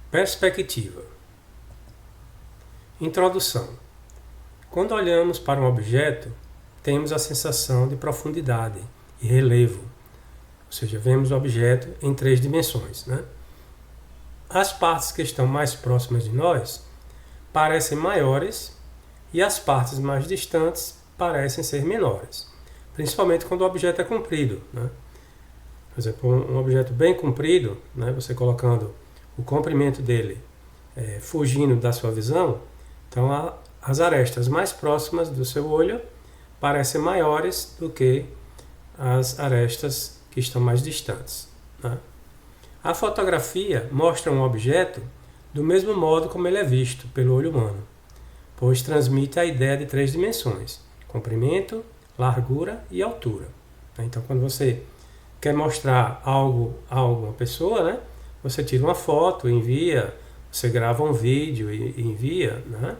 Perspectiva. Introdução. Quando olhamos para um objeto, temos a sensação de profundidade e relevo, ou seja, vemos o objeto em 3 dimensões, né? As partes que estão mais próximas de nós parecem maiores e as partes mais distantes parecem ser menores, principalmente quando o objeto é comprido, né? Por exemplo, um objeto bem comprido, né, você colocando o comprimento dele fugindo da sua visão, então as arestas mais próximas do seu olho parecem maiores do que as arestas que estão mais distantes, né? A fotografia mostra um objeto do mesmo modo como ele é visto pelo olho humano, pois transmite a ideia de 3 dimensões: comprimento, largura e altura. Então, quando você quer mostrar algo a alguma pessoa, né, você tira uma foto, envia, você grava um vídeo e envia, né?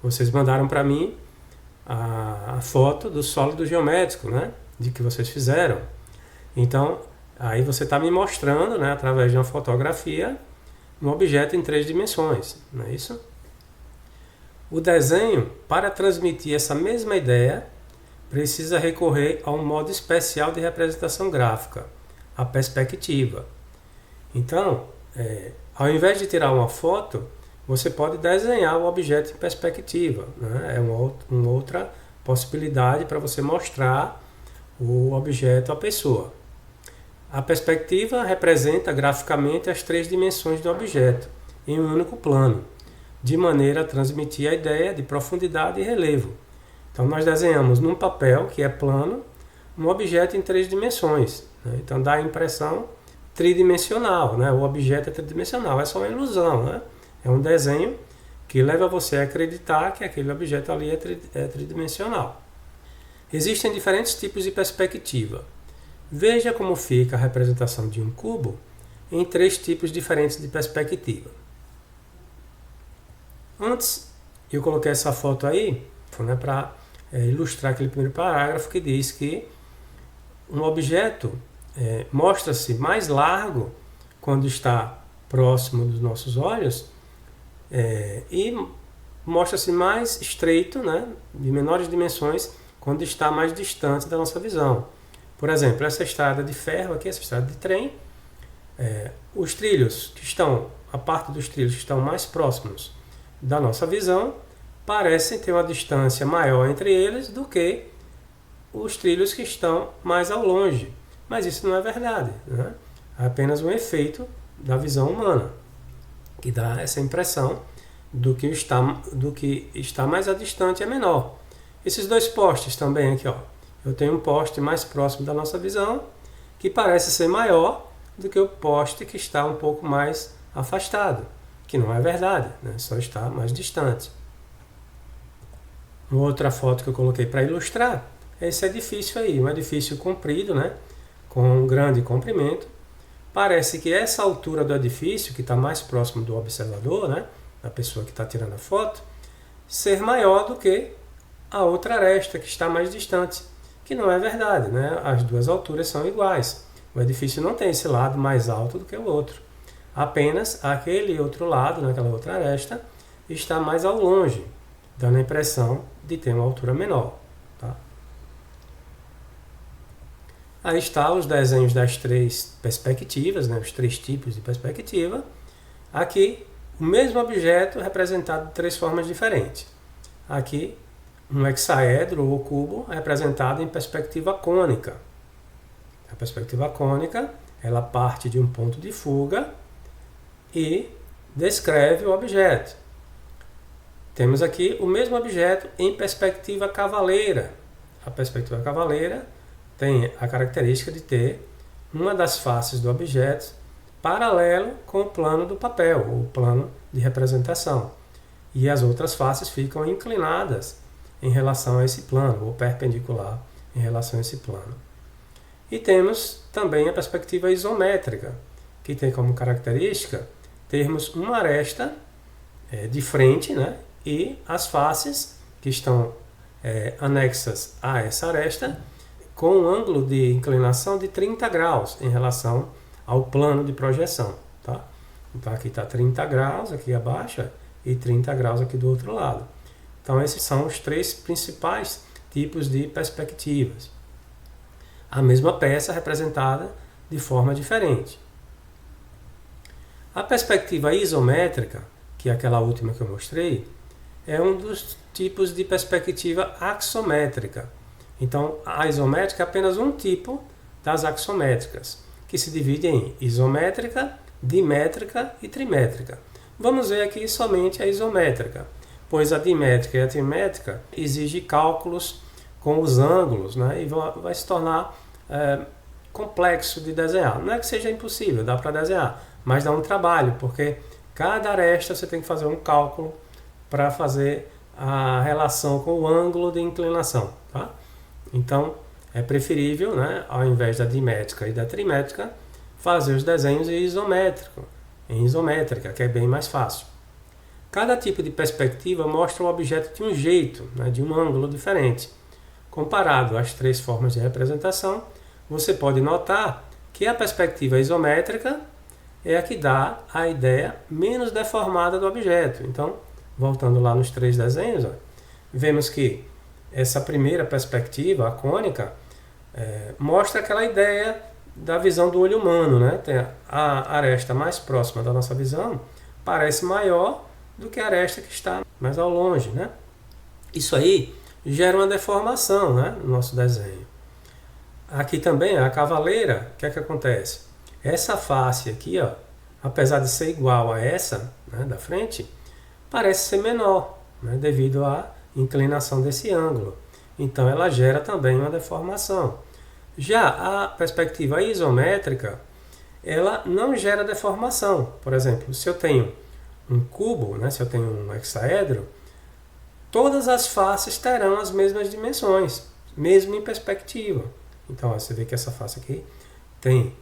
Vocês mandaram para mim a foto do sólido geométrico, né, de que vocês fizeram. Então, aí você está me mostrando, né, através de uma fotografia, um objeto em 3 dimensões, não é isso? O desenho, para transmitir essa mesma ideia, precisa recorrer a um modo especial de representação gráfica, a perspectiva. Então, ao invés de tirar uma foto, você pode desenhar o objeto em perspectiva, né? É uma outra possibilidade para você mostrar o objeto à pessoa. A perspectiva representa graficamente as 3 dimensões do objeto em um único plano, de maneira a transmitir a ideia de profundidade e relevo. Então nós desenhamos num papel que é plano um objeto em 3 dimensões, né? Então dá a impressão tridimensional, né? O objeto é tridimensional, é só uma ilusão, né? É um desenho que leva você a acreditar que aquele objeto ali é tridimensional. Existem diferentes tipos de perspectiva. Veja como fica a representação de um cubo em 3 tipos diferentes de perspectiva. Antes, eu coloquei essa foto aí, né, para ilustrar aquele primeiro parágrafo que diz que um objeto mostra-se mais largo quando está próximo dos nossos olhos e mostra-se mais estreito, né, de menores dimensões, quando está mais distante da nossa visão. Por exemplo, essa estrada de ferro aqui, essa estrada de trem, os trilhos que estão, a parte dos trilhos que estão mais próximos da nossa visão, parecem ter uma distância maior entre eles do que os trilhos que estão mais ao longe. Mas isso não é verdade, né? É apenas um efeito da visão humana, que dá essa impressão do que está mais a distante é menor. Esses 2 postes também aqui, ó. Eu tenho um poste mais próximo da nossa visão, que parece ser maior do que o poste que está um pouco mais afastado, que não é verdade, né? Só está mais distante. Uma outra foto que eu coloquei para ilustrar é esse edifício aí, um edifício comprido, né, com um grande comprimento. Parece que essa altura do edifício, que está mais próximo do observador, né, da pessoa que está tirando a foto, ser maior do que a outra aresta que está mais distante, que não é verdade, né? As 2 alturas são iguais. O edifício não tem esse lado mais alto do que o outro. Apenas aquele outro lado, naquela outra aresta, está mais ao longe, dando a impressão de ter uma altura menor. Tá? Aí está os desenhos das 3 perspectivas, né? Os 3 tipos de perspectiva. Aqui, o mesmo objeto representado de 3 formas diferentes. Aqui, um hexaedro ou cubo representado em perspectiva cônica. A perspectiva cônica, ela parte de um ponto de fuga e descreve o objeto. Temos aqui o mesmo objeto em perspectiva cavaleira. A perspectiva cavaleira tem a característica de ter uma das faces do objeto paralelo com o plano do papel, ou plano de representação. E as outras faces ficam inclinadas em relação a esse plano, ou perpendicular em relação a esse plano. E temos também a perspectiva isométrica, que tem como característica termos uma aresta de frente, né, e as faces que estão anexas a essa aresta com um ângulo de inclinação de 30 graus em relação ao plano de projeção. Tá? Então aqui está 30 graus aqui abaixo e 30 graus aqui do outro lado. Então esses são os três principais tipos de perspectivas. A mesma peça representada de forma diferente. A perspectiva isométrica, que é aquela última que eu mostrei, é um dos tipos de perspectiva axométrica. Então, a isométrica é apenas um tipo das axométricas, que se divide em isométrica, dimétrica e trimétrica. Vamos ver aqui somente a isométrica, pois a dimétrica e a trimétrica exigem cálculos com os ângulos, né, e vai se tornar complexo de desenhar. Não é que seja impossível, dá para desenhar, mas dá um trabalho, porque cada aresta você tem que fazer um cálculo para fazer a relação com o ângulo de inclinação. Tá? Então, é preferível, né, ao invés da dimétrica e da trimétrica, fazer os desenhos em isométrica, que é bem mais fácil. Cada tipo de perspectiva mostra o objeto de um jeito, né, de um ângulo diferente. Comparado às três formas de representação, você pode notar que a perspectiva isométrica é a que dá a ideia menos deformada do objeto. Então, voltando lá nos três desenhos, vemos que essa primeira perspectiva, a cônica, mostra aquela ideia da visão do olho humano, né? Tem a aresta mais próxima da nossa visão parece maior do que a aresta que está mais ao longe, né? Isso aí gera uma deformação, né, no nosso desenho. Aqui também a cavaleira, o que é que acontece? Essa face aqui, ó, apesar de ser igual a essa, né, da frente, parece ser menor, né, devido à inclinação desse ângulo. Então ela gera também uma deformação. Já a perspectiva isométrica, ela não gera deformação. Por exemplo, se eu tenho um cubo, né, se eu tenho um hexaedro, todas as faces terão as mesmas dimensões, mesmo em perspectiva. Então você vê que essa face aqui tem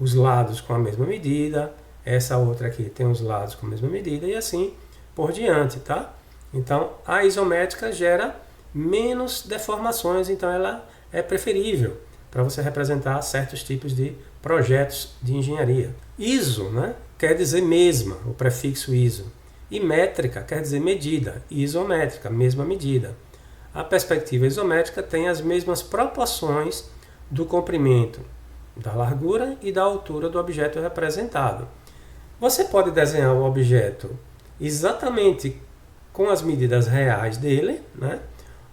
os lados com a mesma medida, essa outra aqui tem os lados com a mesma medida e assim por diante, tá? Então a isométrica gera menos deformações, então ela é preferível para você representar certos tipos de projetos de engenharia. ISO, né, quer dizer mesma, o prefixo ISO. E métrica quer dizer medida, e isométrica, mesma medida. A perspectiva isométrica tem as mesmas proporções do comprimento, da largura e da altura do objeto representado. Você pode desenhar o objeto exatamente com as medidas reais dele, né?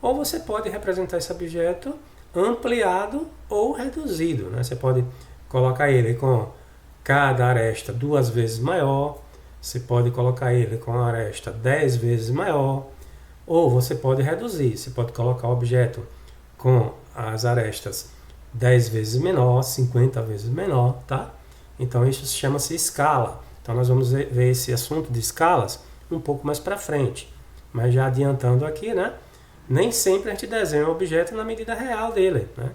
Ou você pode representar esse objeto ampliado ou reduzido, né? Você pode colocar ele com cada aresta 2 vezes maior, você pode colocar ele com a aresta 10 vezes maior, ou você pode reduzir, você pode colocar o objeto com as arestas 10 vezes menor, 50 vezes menor, tá? Então isso chama-se escala. Então nós vamos ver esse assunto de escalas um pouco mais para frente. Mas já adiantando aqui, né? Nem sempre a gente desenha o objeto na medida real dele, né?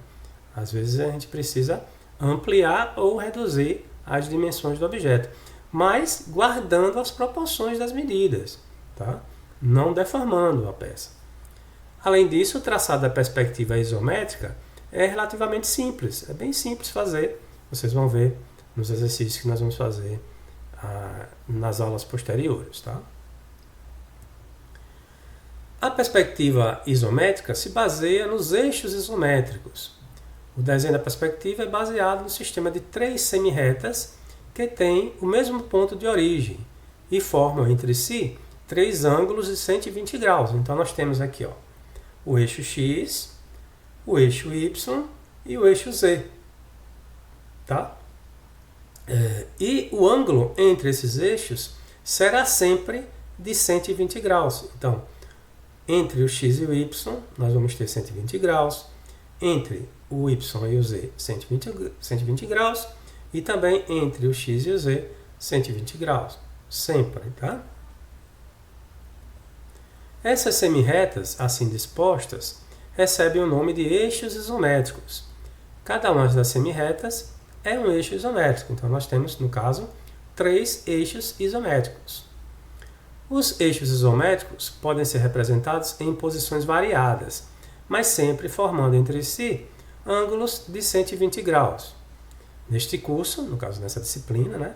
Às vezes a gente precisa ampliar ou reduzir as dimensões do objeto, mas guardando as proporções das medidas, tá? Não deformando a peça. Além disso, o traçado da perspectiva isométrica é relativamente simples, é bem simples fazer, vocês vão ver nos exercícios que nós vamos fazer nas aulas posteriores, tá? A perspectiva isométrica se baseia nos eixos isométricos. O desenho da perspectiva é baseado no sistema de 3 semirretas que têm o mesmo ponto de origem e formam entre si 3 ângulos de 120 graus. Então nós temos aqui, ó, o eixo X, o eixo Y e o eixo Z. Tá? E o ângulo entre esses eixos será sempre de 120 graus. Então, entre o X e o Y, nós vamos ter 120 graus. Entre o Y e o Z, 120 graus. E também entre o X e o Z, 120 graus. Sempre, tá? Essas semirretas, assim dispostas, recebem o nome de eixos isométricos. Cada uma das semirretas é um eixo isométrico. Então, nós temos, no caso, 3 eixos isométricos. Os eixos isométricos podem ser representados em posições variadas, mas sempre formando entre si ângulos de 120 graus. Neste curso, no caso nessa disciplina, né,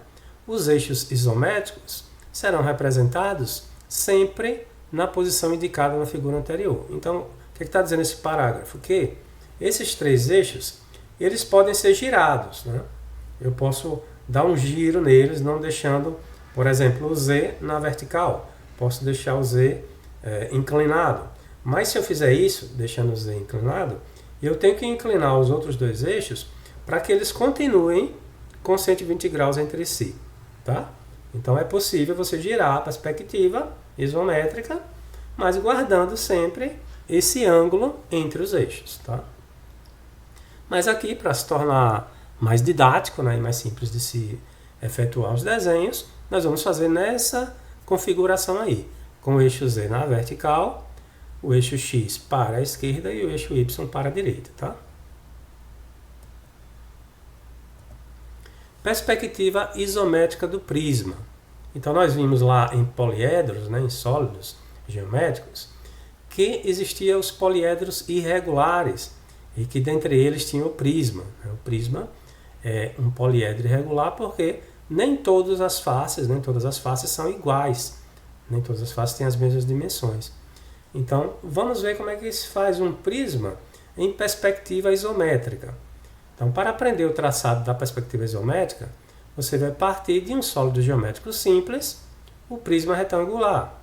os eixos isométricos serão representados sempre na posição indicada na figura anterior. Então, o que está dizendo esse parágrafo? Que esses três eixos, eles podem ser girados, né? Eu posso dar um giro neles, não deixando, por exemplo, o Z na vertical. Posso deixar o Z inclinado. Mas se eu fizer isso, deixando o Z inclinado, eu tenho que inclinar os outros dois eixos para que eles continuem com 120 graus entre si. Tá? Então é possível você girar a perspectiva isométrica, mas guardando sempre esse ângulo entre os eixos. Tá? Mas aqui, para se tornar mais didático, né, e mais simples de se efetuar os desenhos, nós vamos fazer nessa configuração aí, com o eixo Z na vertical, o eixo X para a esquerda e o eixo Y para a direita. Tá? Perspectiva isométrica do prisma. Então nós vimos lá em poliedros, né, em sólidos geométricos, que existiam os poliedros irregulares e que dentre eles tinha o prisma. O prisma é um poliedro irregular porque nem todas as faces são iguais, nem todas as faces têm as mesmas dimensões. Então vamos ver como é que se faz um prisma em perspectiva isométrica. Então, para aprender o traçado da perspectiva isométrica, você vai partir de um sólido geométrico simples, o prisma retangular.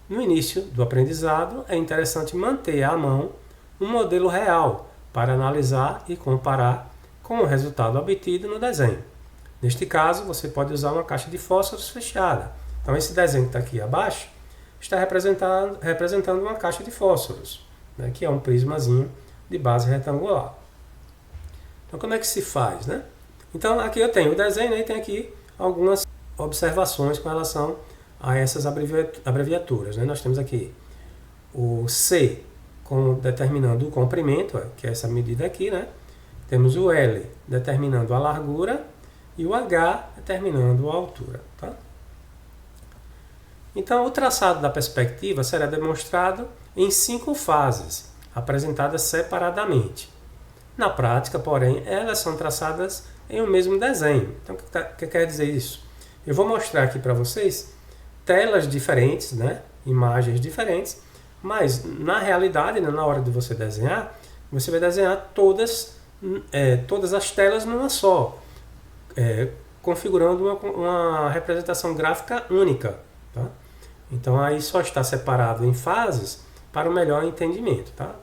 No início do aprendizado, é interessante manter à mão um modelo real para analisar e comparar com o resultado obtido no desenho. Neste caso, você pode usar uma caixa de fósforos fechada. Então, esse desenho que está aqui abaixo está representando uma caixa de fósforos, né, que é um prismazinho de base retangular. Então, como é que se faz, né? Então, aqui eu tenho o desenho, né, e tem aqui algumas observações com relação a essas abreviaturas, né? Nós temos aqui o C determinando o comprimento, que é essa medida aqui, né? Temos o L determinando a largura e o H determinando a altura. Tá? Então, o traçado da perspectiva será demonstrado em 5 fases, apresentadas separadamente. Na prática, porém, elas são traçadas em um mesmo desenho. Então, o que quer dizer isso? Eu vou mostrar aqui para vocês telas diferentes, né? Imagens diferentes, mas na realidade, né, na hora de você desenhar, você vai desenhar todas as telas numa só, configurando uma representação gráfica única. Tá? Então, aí só está separado em fases para o melhor entendimento. Tá?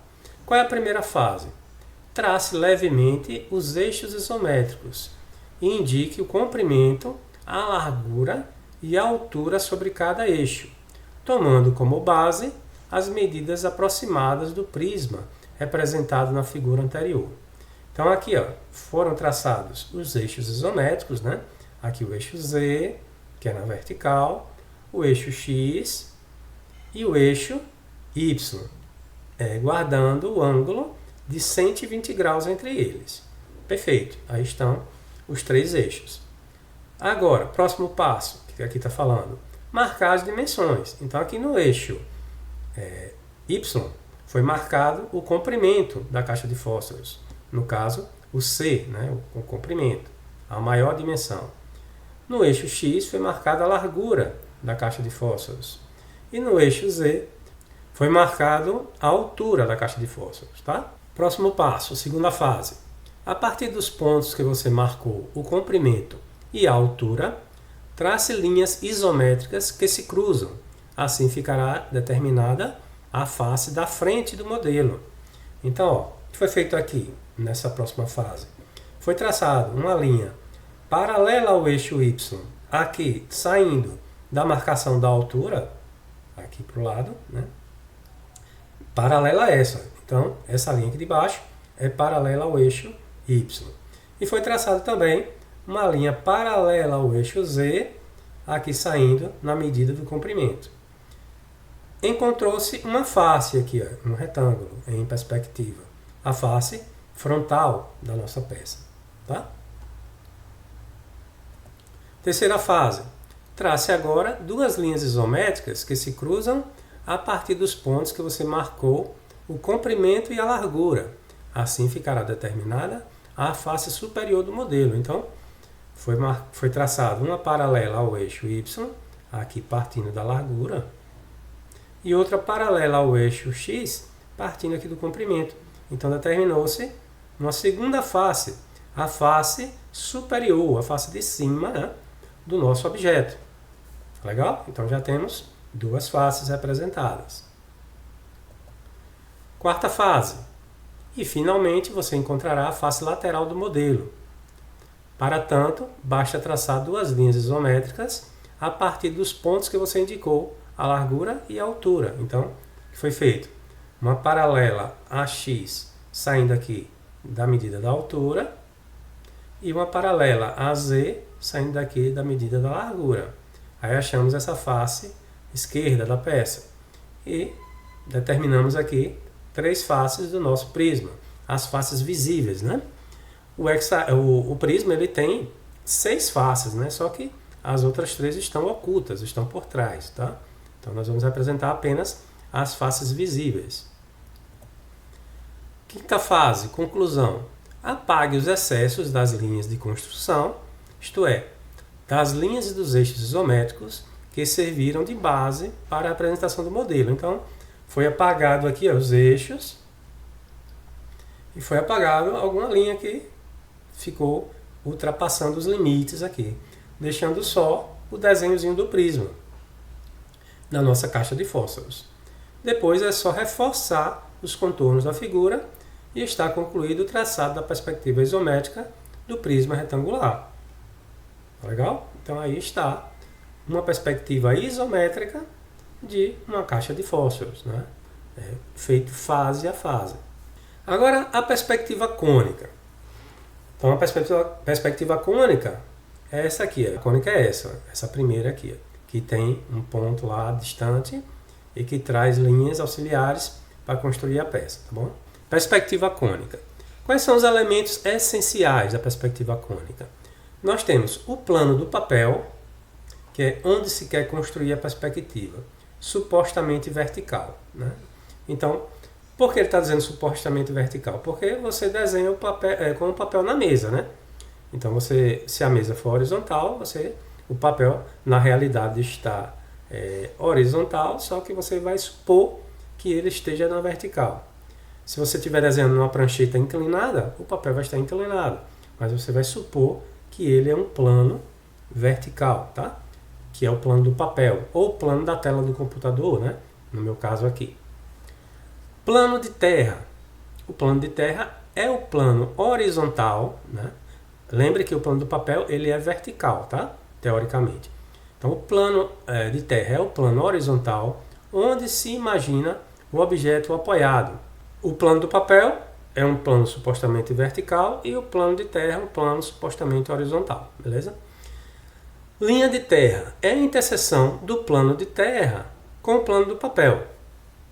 Qual é a primeira fase? Trace levemente os eixos isométricos e indique o comprimento, a largura e a altura sobre cada eixo, tomando como base as medidas aproximadas do prisma representado na figura anterior. Então aqui foram traçados os eixos isométricos, né? Aqui o eixo Z, que é na vertical, o eixo X e o eixo Y, guardando o ângulo de 120 graus entre eles. Perfeito, aí estão os 3 eixos. Agora, próximo passo, que aqui está falando, marcar as dimensões. Então aqui no eixo Y foi marcado o comprimento da caixa de fósforos. No caso, o C, né, o comprimento, a maior dimensão. No eixo X foi marcada a largura da caixa de fósforos. E no eixo Z foi marcado a altura da caixa de fósforos. Tá? Próximo passo, segunda fase. A partir dos pontos que você marcou o comprimento e a altura, trace linhas isométricas que se cruzam. Assim ficará determinada a face da frente do modelo. Então, o que foi feito aqui, nessa próxima fase? Foi traçado uma linha paralela ao eixo Y, aqui saindo da marcação da altura, aqui para o lado, né? Paralela a essa. Então, essa linha aqui de baixo é paralela ao eixo Y. E foi traçado também uma linha paralela ao eixo Z, aqui saindo na medida do comprimento. Encontrou-se uma face aqui, um retângulo em perspectiva. A face frontal da nossa peça. Tá? Terceira fase. Trace agora 2 linhas isométricas que se cruzam a partir dos pontos que você marcou o comprimento e a largura. Assim ficará determinada a face superior do modelo. Então, foi traçado uma paralela ao eixo Y, aqui partindo da largura, e outra paralela ao eixo X, partindo aqui do comprimento. Então determinou-se uma segunda face, a face superior, a face de cima, né, do nosso objeto. Legal? Então já temos duas faces representadas. Quarta fase. E finalmente você encontrará a face lateral do modelo. Para tanto, basta traçar duas linhas isométricas a partir dos pontos que você indicou, a largura e a altura. Então, o que foi feito? Uma paralela AX saindo aqui da medida da altura e uma paralela AZ saindo daqui da medida da largura. Aí achamos essa face esquerda da peça e determinamos aqui 3 faces do nosso prisma, as faces visíveis, né? O prisma ele tem 6 faces, né? Só que as outras 3 estão ocultas, estão por trás, tá? Então nós vamos representar apenas as faces visíveis. Quinta fase, conclusão. Apague os excessos das linhas de construção, isto é, das linhas e dos eixos isométricos que serviram de base para a apresentação do modelo. Então, foi apagado aqui os eixos e foi apagado alguma linha que ficou ultrapassando os limites aqui, deixando só o desenhozinho do prisma na nossa caixa de fósforos. Depois é só reforçar os contornos da figura e está concluído o traçado da perspectiva isométrica do prisma retangular. Legal? Então aí está uma perspectiva isométrica de uma caixa de fósforos, né? Feito fase a fase. Agora a perspectiva cônica. Então a perspectiva cônica é essa aqui, a cônica é essa primeira aqui, que tem um ponto lá distante e que traz linhas auxiliares para construir a peça, tá bom? Perspectiva cônica. Quais são os elementos essenciais da perspectiva cônica? Nós temos o plano do papel, que é onde se quer construir a perspectiva, supostamente vertical, né? Então, por que ele está dizendo supostamente vertical? Porque você desenha o papel, com o papel na mesa, né? Então, se a mesa for horizontal, o papel na realidade está horizontal, só que você vai supor que ele esteja na vertical. Se você estiver desenhando numa prancheta inclinada, o papel vai estar inclinado, mas você vai supor que ele é um plano vertical, tá? Que é o plano do papel, ou o plano da tela do computador, né? No meu caso aqui. Plano de terra. O plano de terra é o plano horizontal, né? Lembre que o plano do papel ele é vertical, tá? Teoricamente. Então, o plano de terra é o plano horizontal, onde se imagina o objeto apoiado. O plano do papel é um plano supostamente vertical e o plano de terra é um plano supostamente horizontal, beleza? Linha de terra é a interseção do plano de terra com o plano do papel.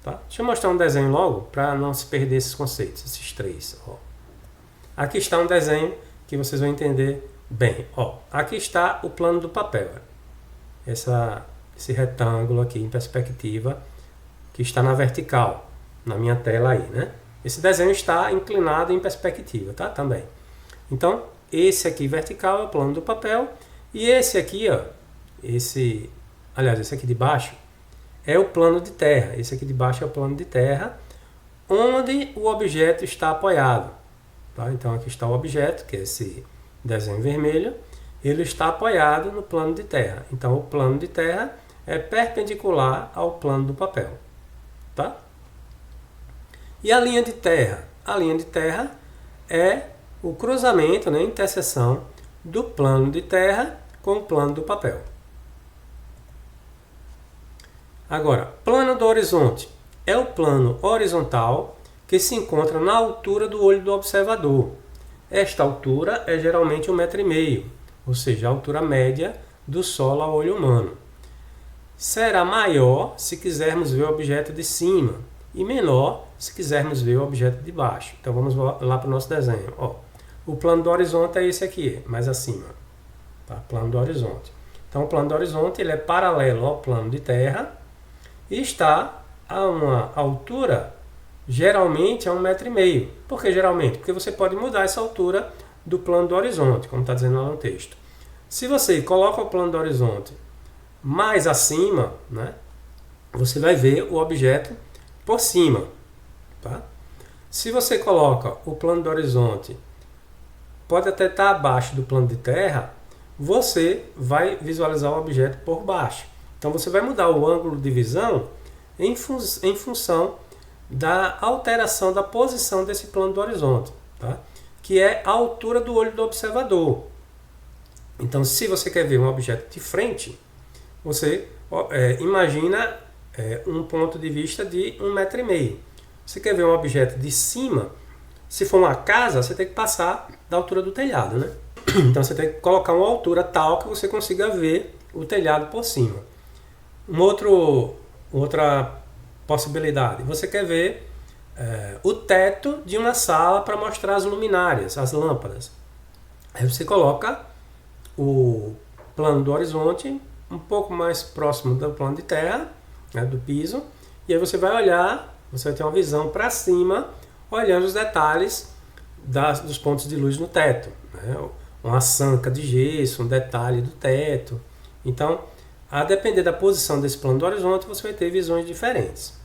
Tá? Deixa eu mostrar um desenho logo para não se perder esses conceitos, esses 3. Ó. Aqui está um desenho que vocês vão entender bem. Ó, aqui está o plano do papel. Esse retângulo aqui em perspectiva que está na vertical, na minha tela aí, né? Esse desenho está inclinado em perspectiva, tá? Também. Então, esse aqui vertical é o plano do papel e esse aqui, ó, esse aqui de baixo é o plano de terra. Esse aqui de baixo é o plano de terra, onde o objeto está apoiado. Tá? Então aqui está o objeto, que é esse desenho vermelho, ele está apoiado no plano de terra. Então o plano de terra é perpendicular ao plano do papel. Tá? E a linha de terra? A linha de terra é o cruzamento, né, a interseção do plano de terra com o plano do papel. Agora, plano do horizonte é o plano horizontal que se encontra na altura do olho do observador. Esta altura é geralmente 1,5 m, ou seja, a altura média do solo ao olho humano. Será maior se quisermos ver o objeto de cima e menor se quisermos ver o objeto de baixo. Então vamos lá para o nosso desenho. Ó, o plano do horizonte é esse aqui, mais acima. Tá? Plano do horizonte. Então o plano do horizonte ele é paralelo ao plano de terra e está a uma altura geralmente a 1,5 m. Por que geralmente? Porque você pode mudar essa altura do plano do horizonte, como está dizendo lá no texto. Se você coloca o plano do horizonte mais acima, né, você vai ver o objeto por cima. Tá? Se você coloca o plano do horizonte, pode até estar abaixo do plano de terra, você vai visualizar o objeto por baixo. Então você vai mudar o ângulo de visão em função da alteração da posição desse plano do horizonte, tá? Que é a altura do olho do observador. Então, se você quer ver um objeto de frente, você imagina um ponto de vista de 1,5 m. Você quer ver um objeto de cima, se for uma casa, você tem que passar da altura do telhado, né? Então você tem que colocar uma altura tal que você consiga ver o telhado por cima. Outra possibilidade, você quer ver o teto de uma sala para mostrar as luminárias, as lâmpadas. Aí você coloca o plano do horizonte um pouco mais próximo do plano de terra, né, do piso, e aí você vai olhar, você vai ter uma visão para cima, olhando os detalhes dos pontos de luz no teto, né? Uma sanca de gesso, um detalhe do teto. Então, a depender da posição desse plano do horizonte, você vai ter visões diferentes.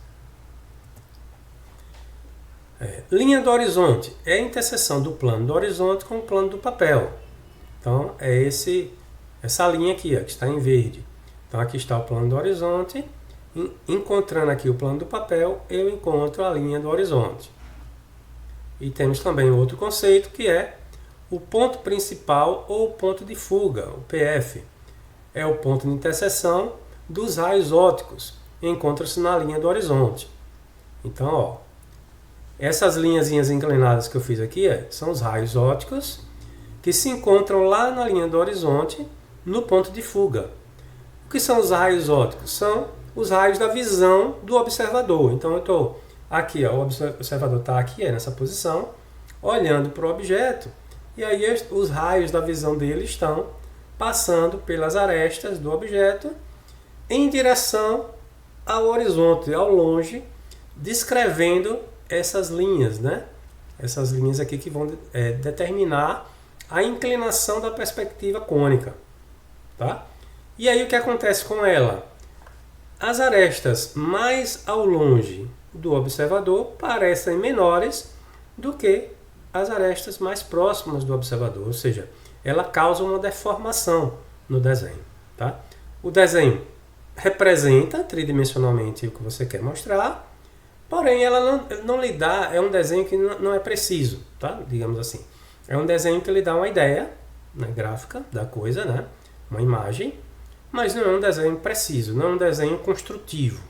Linha do horizonte é a interseção do plano do horizonte com o plano do papel. Então, é essa linha aqui, ó, que está em verde. Então, aqui está o plano do horizonte. Encontrando aqui o plano do papel, eu encontro a linha do horizonte. E temos também outro conceito, que é o ponto principal ou ponto de fuga, o PF. É o ponto de interseção dos raios ópticos. Encontra-se na linha do horizonte. Então, ó, essas linhazinhas inclinadas que eu fiz aqui são os raios ópticos que se encontram lá na linha do horizonte, no ponto de fuga. O que são os raios ópticos? São os raios da visão do observador. Então eu estou aqui, ó, o observador está aqui nessa posição, olhando para o objeto, e aí os raios da visão dele estão passando pelas arestas do objeto em direção ao horizonte, ao longe, descrevendo essas linhas, né? Essas linhas aqui que vão determinar a inclinação da perspectiva cônica. Tá? E aí o que acontece com ela? As arestas mais ao longe do observador parecem menores do que as arestas mais próximas do observador, ou seja, ela causa uma deformação no desenho. Tá? O desenho representa tridimensionalmente o que você quer mostrar, porém ela não lhe dá, é um desenho que não é preciso, tá? Digamos assim. É um desenho que lhe dá uma ideia, né, gráfica da coisa, né? Uma imagem, mas não é um desenho preciso, não é um desenho construtivo,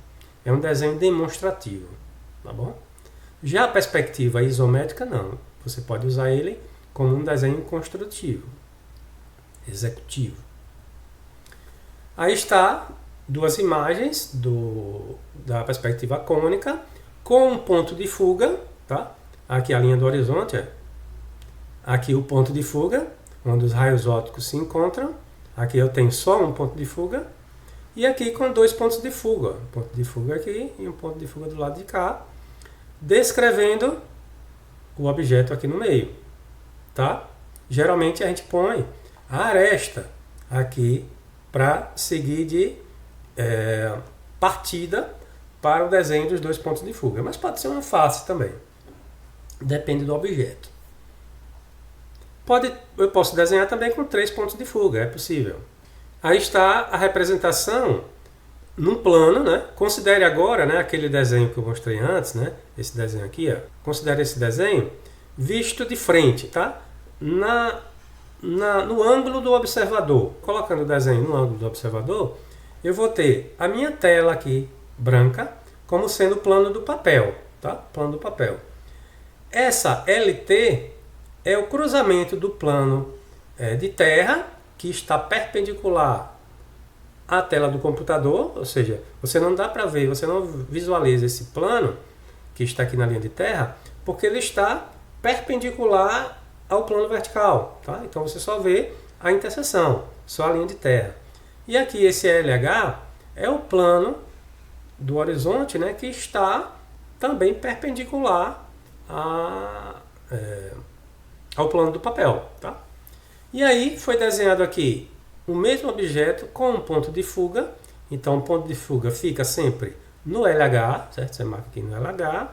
é um desenho demonstrativo, tá bom? Já a perspectiva isométrica não, você pode usar ele como um desenho construtivo, executivo. Aí está duas imagens da perspectiva cônica com um ponto de fuga, tá? Aqui a linha do horizonte, aqui o ponto de fuga, onde os raios ópticos se encontram. Aqui eu tenho só um ponto de fuga. E aqui com dois pontos de fuga. Um ponto de fuga aqui e um ponto de fuga do lado de cá. Descrevendo o objeto aqui no meio. Tá? Geralmente a gente põe a aresta aqui para seguir de partida para o desenho dos dois pontos de fuga. Mas pode ser uma face também. Depende do objeto. Eu posso desenhar também com 3 pontos de fuga, é possível. Aí está a representação num plano, né? Considere agora, né, aquele desenho que eu mostrei antes, né? Esse desenho aqui, ó. Considere esse desenho visto de frente, tá? No ângulo do observador. Colocando o desenho no ângulo do observador, eu vou ter a minha tela aqui, branca, como sendo o plano do papel, tá? Plano do papel. Essa LT é o cruzamento do plano de terra, que está perpendicular à tela do computador, ou seja, você não dá para ver, você não visualiza esse plano, que está aqui na linha de terra, porque ele está perpendicular ao plano vertical. Tá? Então você só vê a interseção, só a linha de terra. E aqui esse LH é o plano do horizonte, né, que está também perpendicular ao plano do papel. Tá? E aí foi desenhado aqui o mesmo objeto com um ponto de fuga. Então, o ponto de fuga fica sempre no LH, certo? Você marca aqui no LH.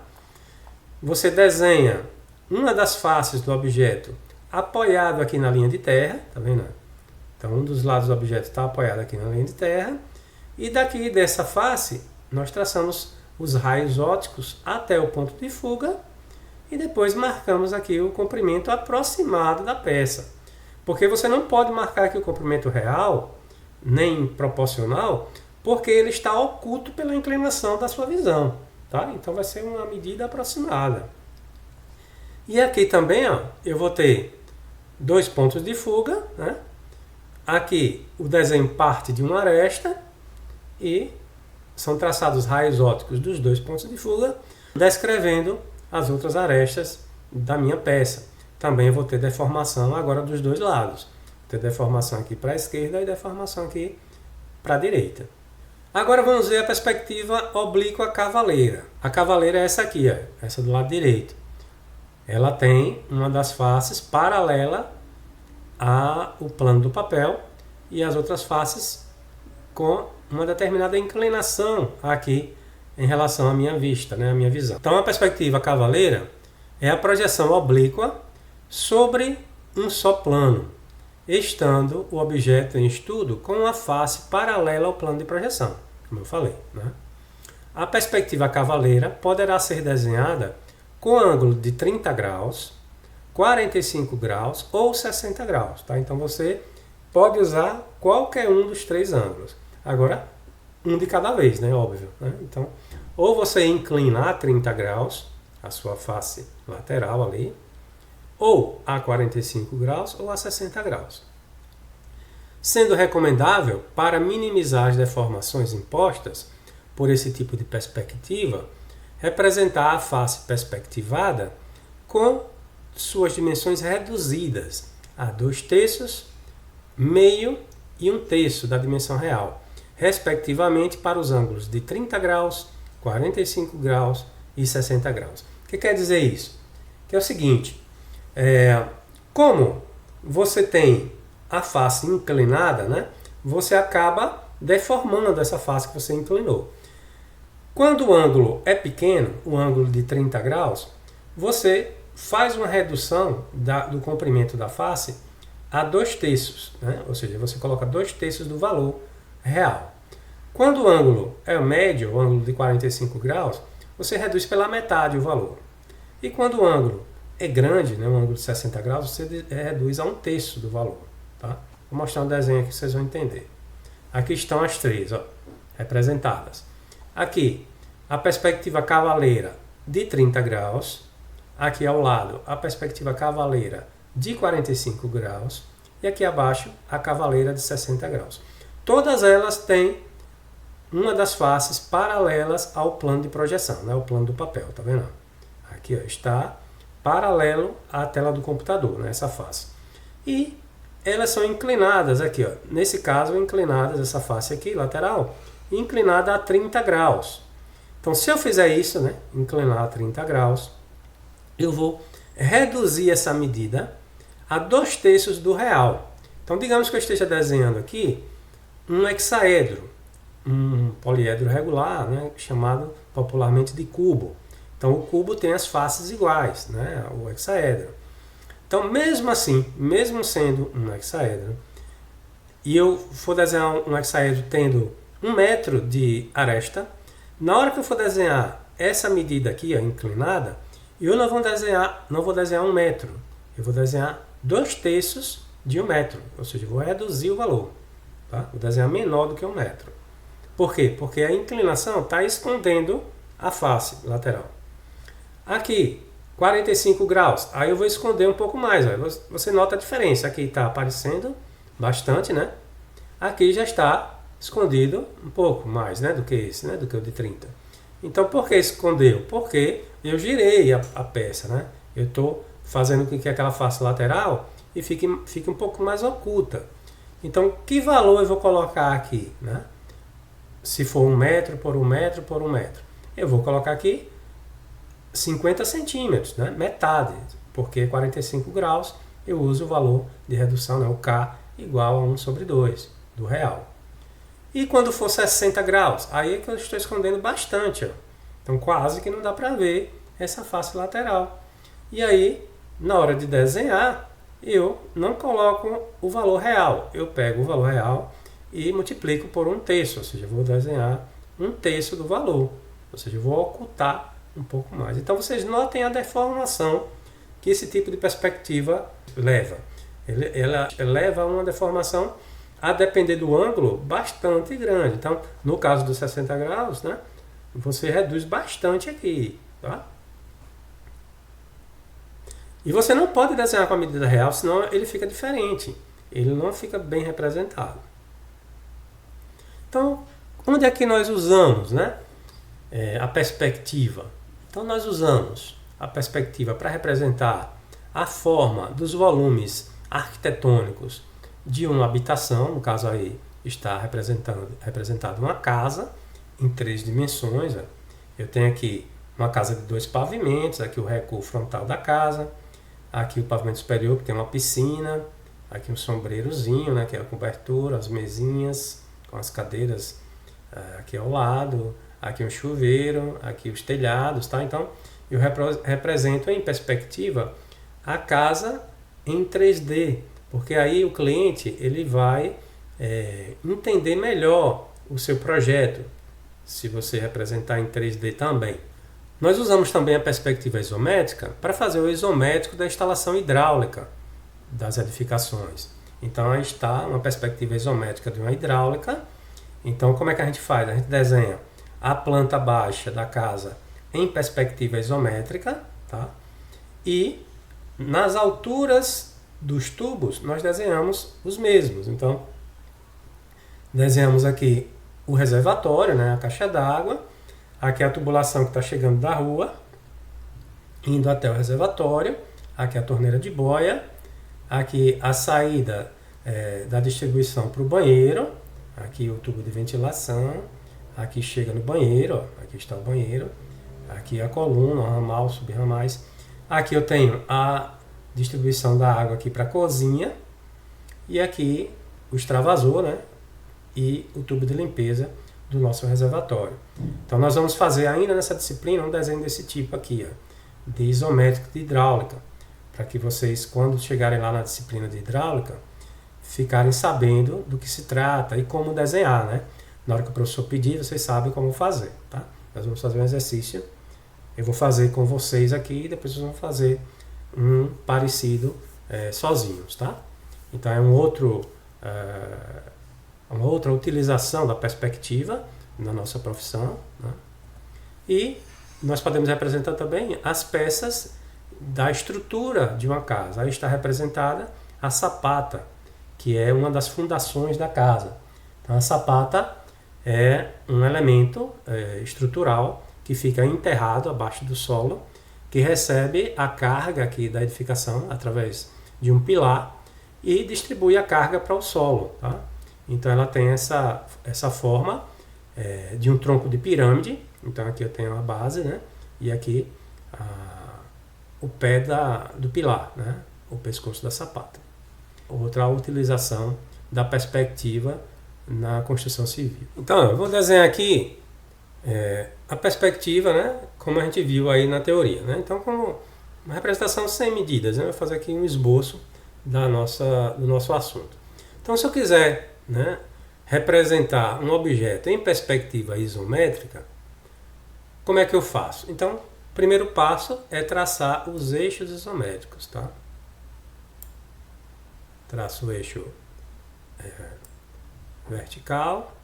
Você desenha uma das faces do objeto apoiado aqui na linha de terra, tá vendo? Então, um dos lados do objeto está apoiado aqui na linha de terra. E daqui dessa face, nós traçamos os raios ópticos até o ponto de fuga e depois marcamos aqui o comprimento aproximado da peça. Porque você não pode marcar aqui o comprimento real, nem proporcional, porque ele está oculto pela inclinação da sua visão. Tá? Então vai ser uma medida aproximada. E aqui também ó, eu vou ter 2 pontos de fuga. Né? Aqui o desenho parte de uma aresta e são traçados raios ópticos dos 2 pontos de fuga, descrevendo as outras arestas da minha peça. Também vou ter deformação agora dos 2 lados. Vou ter deformação aqui para a esquerda e deformação aqui para a direita. Agora vamos ver a perspectiva oblíqua cavaleira. A cavaleira é essa aqui, ó, essa do lado direito. Ela tem uma das faces paralela ao plano do papel e as outras faces com uma determinada inclinação aqui em relação à minha vista, né, à minha visão. Então a perspectiva cavaleira é a projeção oblíqua sobre um só plano, estando o objeto em estudo com a face paralela ao plano de projeção, como eu falei. Né? A perspectiva cavaleira poderá ser desenhada com ângulo de 30 graus, 45 graus ou 60 graus. Tá? Então você pode usar qualquer um dos 3 ângulos. Agora, um de cada vez, né? Óbvio. Né? Então, ou você inclina a 30 graus, a sua face lateral ali, ou a 45 graus ou a 60 graus. Sendo recomendável, para minimizar as deformações impostas por esse tipo de perspectiva, representar a face perspectivada com suas dimensões reduzidas a 2/3, meio e 1/3 da dimensão real, respectivamente para os ângulos de 30 graus, 45 graus e 60 graus. O que quer dizer isso? Que é o seguinte, como você tem a face inclinada, né, você acaba deformando essa face que você inclinou. Quando o ângulo é pequeno, o ângulo de 30 graus, você faz uma redução do comprimento da face a 2/3, né? Ou seja, você coloca 2/3 do valor real. Quando o ângulo é médio, o ângulo de 45 graus, você reduz pela metade o valor. E quando o ângulo é grande, né, um ângulo de 60 graus, você reduz a 1/3 do valor. Tá? Vou mostrar um desenho aqui que vocês vão entender. Aqui estão as 3 ó, representadas. Aqui, a perspectiva cavaleira de 30 graus. Aqui ao lado, a perspectiva cavaleira de 45 graus. E aqui abaixo, a cavaleira de 60 graus. Todas elas têm uma das faces paralelas ao plano de projeção, né? O plano do papel, tá vendo? Aqui ó, está paralelo à tela do computador, né? Essa face. E elas são inclinadas aqui, ó. Nesse caso, inclinadas, essa face aqui, lateral, inclinada a 30 graus. Então, se eu fizer isso, né? Inclinar a 30 graus, eu vou reduzir essa medida a 2/3 do real. Então, digamos que eu esteja desenhando aqui um hexaedro, um poliedro regular, né, chamado popularmente de cubo. Então, o cubo tem as faces iguais, né, o hexaedro. Então, mesmo assim, mesmo sendo um hexaedro, e eu for desenhar um hexaedro tendo 1 metro de aresta, na hora que eu for desenhar essa medida aqui, ó, inclinada, eu não vou desenhar 1 metro, eu vou desenhar 2/3 de 1 metro, ou seja, eu vou reduzir o valor, tá? Vou desenhar menor do que 1 metro. Por quê? Porque a inclinação está escondendo a face lateral. Aqui, 45 graus, aí eu vou esconder um pouco mais, ó. Você nota a diferença, aqui está aparecendo bastante, né? Aqui já está escondido um pouco mais, né, do que esse, né, do que o de 30. Então, por que escondeu? Porque eu girei a peça, né? Eu estou fazendo com que aquela face lateral e fique um pouco mais oculta. Então, que valor eu vou colocar aqui, né? Se for 1 metro por 1 metro por 1 metro, eu vou colocar aqui 50 centímetros, né? Metade, porque 45 graus eu uso o valor de redução, né? O K igual a 1 sobre 2 do real. E quando for 60 graus, aí é que eu estou escondendo bastante, ó. Então quase que não dá para ver essa face lateral. E aí, na hora de desenhar, eu não coloco o valor real. Eu pego o valor real e multiplico por 1/3, ou seja, eu vou desenhar 1/3 do valor. Ou seja, eu vou ocultar um pouco mais. Então vocês notem a deformação que esse tipo de perspectiva leva. Ela leva a uma deformação, a depender do ângulo, bastante grande. Então, no caso dos 60 graus, né, você reduz bastante aqui. Tá? E você não pode desenhar com a medida real, senão ele fica diferente. Ele não fica bem representado. Então, onde é que nós usamos, né, a perspectiva? Então, nós usamos a perspectiva para representar a forma dos volumes arquitetônicos de uma habitação. No caso aí está representado uma casa em 3 dimensões. Ó. Eu tenho aqui uma casa de 2 pavimentos, aqui o recuo frontal da casa, aqui o pavimento superior que tem uma piscina, aqui um sombreirozinho, né, que é a cobertura, as mesinhas com as cadeiras aqui ao lado, aqui um chuveiro, aqui os telhados, tá? Então eu represento em perspectiva a casa em 3D, porque aí o cliente ele vai entender melhor o seu projeto, se você representar em 3D também. Nós usamos também a perspectiva isométrica para fazer o isométrico da instalação hidráulica das edificações. Então aí está uma perspectiva isométrica de uma hidráulica. Então como é que a gente faz? A gente desenha a planta baixa da casa em perspectiva isométrica, tá? E nas alturas dos tubos nós desenhamos os mesmos. Então desenhamos aqui o reservatório, né, a caixa d'água, aqui a tubulação que está chegando da rua, indo até o reservatório, aqui a torneira de boia, aqui a saída da distribuição para o banheiro, aqui o tubo de ventilação, aqui chega no banheiro, ó, aqui está o banheiro, aqui a coluna, o ramal, subramais, aqui eu tenho a distribuição da água aqui para a cozinha, e aqui o extravasor, né, e o tubo de limpeza do nosso reservatório. Então nós vamos fazer ainda nessa disciplina um desenho desse tipo aqui, ó, de isométrico de hidráulica, para que vocês, quando chegarem lá na disciplina de hidráulica, ficarem sabendo do que se trata e como desenhar, né? Na hora que o professor pedir, vocês sabem como fazer, tá? Nós vamos fazer um exercício, eu vou fazer com vocês aqui e depois vocês vão fazer um parecido sozinhos, tá? Então é uma outra utilização da perspectiva na nossa profissão, né? E nós podemos representar também as peças da estrutura de uma casa. Aí está representada a sapata, que é uma das fundações da casa. Então a sapata é um elemento estrutural que fica enterrado abaixo do solo, que recebe a carga aqui da edificação através de um pilar e distribui a carga para o solo, tá? Então ela tem essa forma de um tronco de pirâmide. Então aqui eu tenho a base, né? E aqui o pé do pilar, né? O pescoço da sapata. Outra utilização da perspectiva na construção civil. Então eu vou desenhar aqui a perspectiva, né? Como a gente viu aí na teoria, né? Então como uma representação sem medidas, né? Eu vou fazer aqui um esboço do nosso assunto. Então se eu quiser, né, representar um objeto em perspectiva isométrica, como é que eu faço? Então, o primeiro passo é traçar os eixos isométricos, tá? Traço o eixo vertical,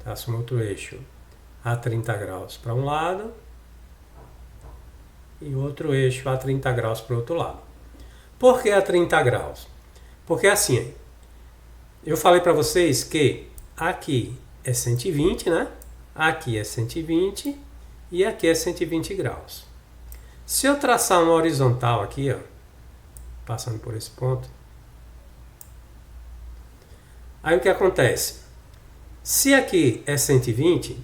traço um outro eixo a 30 graus para um lado e outro eixo a 30 graus para o outro lado. Por que a 30 graus? Porque assim, eu falei para vocês que aqui é 120, né? Aqui é 120 e aqui é 120 graus. Se eu traçar uma horizontal aqui, ó, passando por esse ponto, aí o que acontece? Se aqui é 120,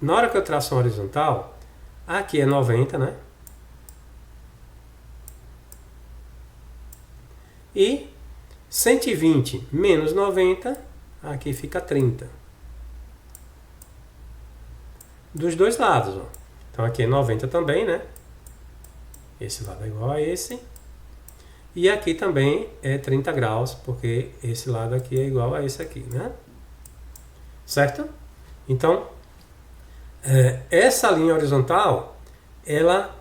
na hora que eu traço uma horizontal, aqui é 90, né? E 120 menos 90, aqui fica 30. Dos dois lados, ó. Então aqui é 90 também, né? Esse lado é igual a esse. E aqui também é 30 graus, porque esse lado aqui é igual a esse aqui, né? Certo? Então, essa linha horizontal, ela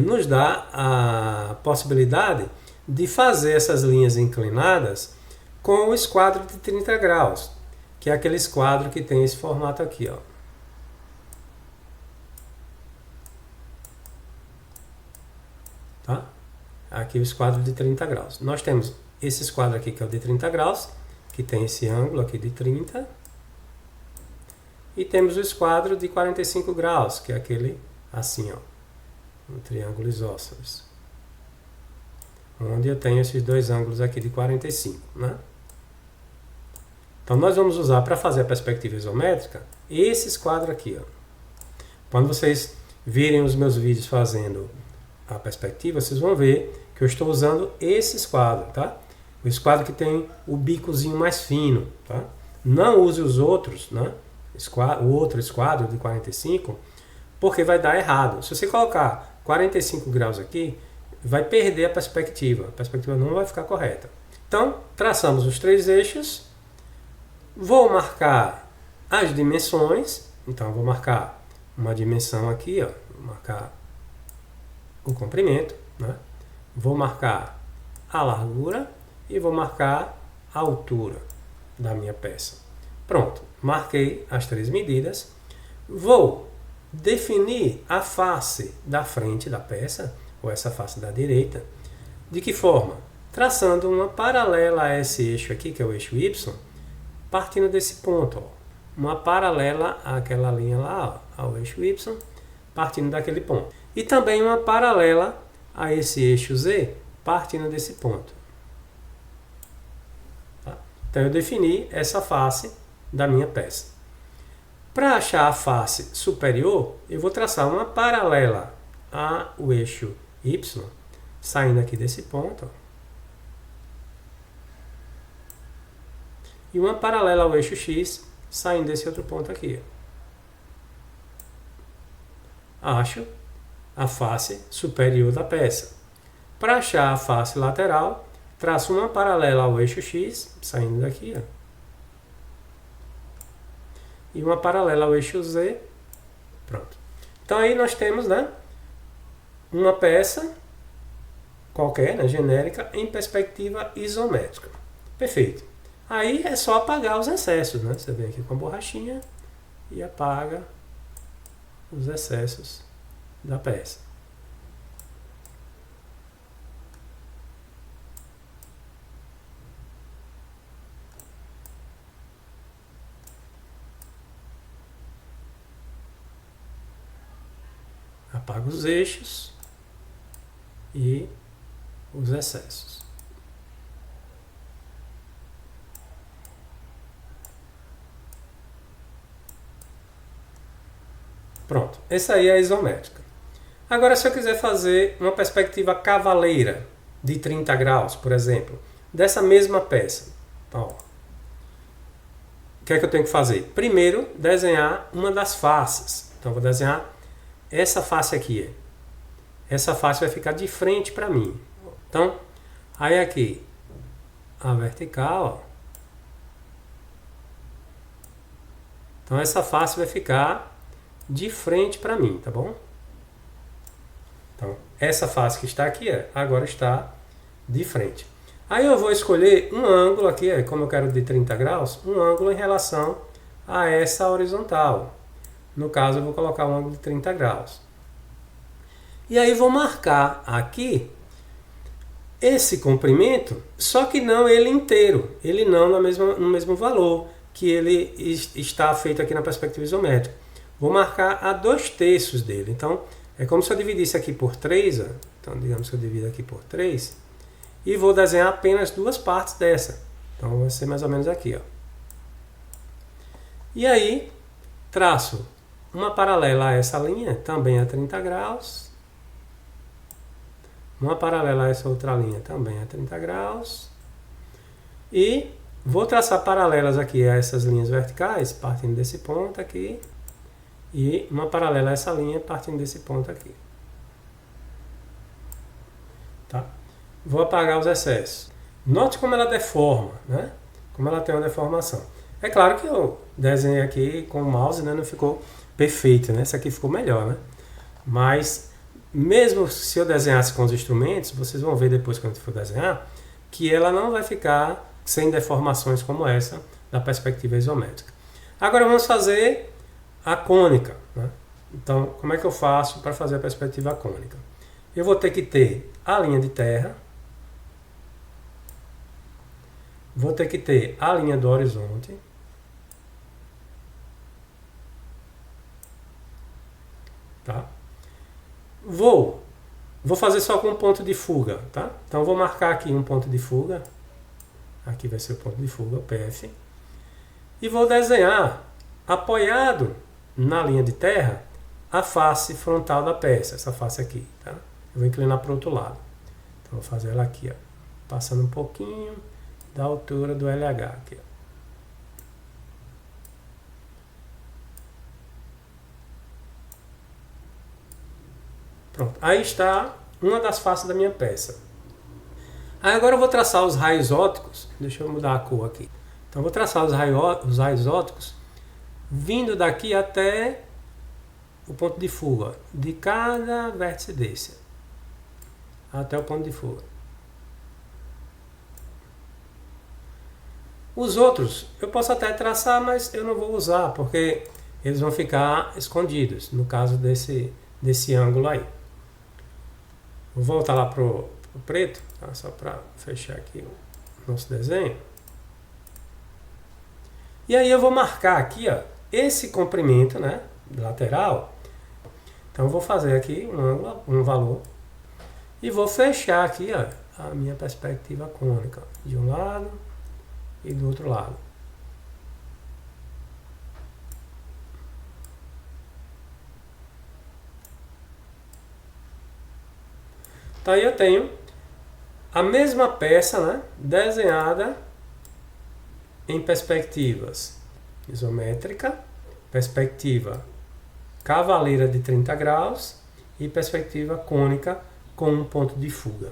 nos dá a possibilidade de fazer essas linhas inclinadas com o esquadro de 30 graus, que é aquele esquadro que tem esse formato aqui, ó. Tá? Aqui o esquadro de 30 graus. Nós temos esse esquadro aqui que é o de 30 graus, que tem esse ângulo aqui de 30. E temos o esquadro de 45 graus, que é aquele assim, ó, um triângulo isósceles. Onde eu tenho esses dois ângulos aqui de 45, né? Então nós vamos usar para fazer a perspectiva isométrica esse esquadro aqui, ó. Quando vocês virem os meus vídeos fazendo a perspectiva, vocês vão ver que eu estou usando esse esquadro, tá? O esquadro que tem o bicozinho mais fino, tá? Não use os outros, né? O outro esquadro de 45, porque vai dar errado. Se você colocar 45 graus aqui, vai perder a perspectiva não vai ficar correta. Então, traçamos os três eixos, vou marcar as dimensões, então vou marcar uma dimensão aqui, ó, vou marcar o comprimento, né? Vou marcar a largura e vou marcar a altura da minha peça. Pronto, marquei as três medidas. Vou definir a face da frente da peça, ou essa face da direita. De que forma? Traçando uma paralela a esse eixo aqui, que é o eixo Y, partindo desse ponto, ó. Uma paralela àquela linha lá, ó, ao eixo Y, partindo daquele ponto. E também uma paralela a esse eixo Z, partindo desse ponto. Tá? Então eu defini essa face da minha peça. Para achar a face superior, eu vou traçar uma paralela ao eixo Y, saindo aqui desse ponto, ó, e uma paralela ao eixo X, saindo desse outro ponto aqui. Acho a face superior da peça. Para achar a face lateral, traço uma paralela ao eixo X, saindo daqui, ó, e uma paralela ao eixo Z. Pronto. Então aí nós temos, né, uma peça qualquer, né, genérica, em perspectiva isométrica. Perfeito. Aí é só apagar os excessos, né? Você vem aqui com a borrachinha e apaga os excessos da peça. Apaga os eixos e os excessos. Pronto, essa aí é a isométrica. Agora, se eu quiser fazer uma perspectiva cavaleira de 30 graus, por exemplo, dessa mesma peça, então, ó, o que é que eu tenho que fazer? Primeiro, desenhar uma das faces. Então, vou desenhar essa face aqui. Essa face vai ficar de frente para mim. Então, aí aqui, a vertical, ó. Então, essa face vai ficar de frente para mim, tá bom? Então, essa face que está aqui, agora está de frente. Aí eu vou escolher um ângulo aqui, como eu quero de 30 graus, um ângulo em relação a essa horizontal. No caso, eu vou colocar um ângulo de 30 graus. E aí vou marcar aqui esse comprimento, só que não ele inteiro. Ele não no mesmo valor que ele está feito aqui na perspectiva isométrica. Vou marcar a 2/3 dele. Então, é como se eu dividisse aqui por 3. Ó. Então, digamos que eu divido aqui por 3. E vou desenhar apenas duas partes dessa. Então, vai ser mais ou menos aqui. Ó. E aí, traço uma paralela a essa linha, também a 30 graus. Uma paralela a essa outra linha, também a 30 graus. E vou traçar paralelas aqui a essas linhas verticais, partindo desse ponto aqui, e uma paralela a essa linha, partindo desse ponto aqui. Tá? Vou apagar os excessos. Note como ela deforma, né? Como ela tem uma deformação. É claro que eu desenhei aqui com o mouse, né? Não ficou perfeito, né? Esse aqui ficou melhor, né? Mas, mesmo se eu desenhasse com os instrumentos, vocês vão ver depois quando for desenhar, que ela não vai ficar sem deformações como essa da perspectiva isométrica. Agora vamos fazer a cônica, né? Então, como é que eu faço para fazer a perspectiva cônica? Eu vou ter que ter a linha de terra, vou ter que ter a linha do horizonte, tá? Vou fazer só com um ponto de fuga, tá? Então vou marcar aqui um ponto de fuga, aqui vai ser o ponto de fuga, o PF, e vou desenhar, apoiado na linha de terra, a face frontal da peça, essa face aqui, tá? Eu vou inclinar para o outro lado. Então vou fazer ela aqui, ó, passando um pouquinho da altura do LH aqui, ó. Pronto, aí está uma das faces da minha peça. Aí agora eu vou traçar os raios ópticos, deixa eu mudar a cor aqui. Então eu vou traçar os raios ópticos vindo daqui até o ponto de fuga, de cada vértice desse, até o ponto de fuga. Os outros eu posso até traçar, mas eu não vou usar, porque eles vão ficar escondidos, no caso desse ângulo aí. Vou voltar lá pro preto, tá? Só para fechar aqui o nosso desenho. E aí eu vou marcar aqui, ó, esse comprimento, né, lateral. Então eu vou fazer aqui um ângulo, um valor, e vou fechar aqui, ó, a minha perspectiva cônica, de um lado e do outro lado. Então aí eu tenho a mesma peça, né, desenhada em perspectivas isométrica, perspectiva cavaleira de 30 graus e perspectiva cônica com um ponto de fuga.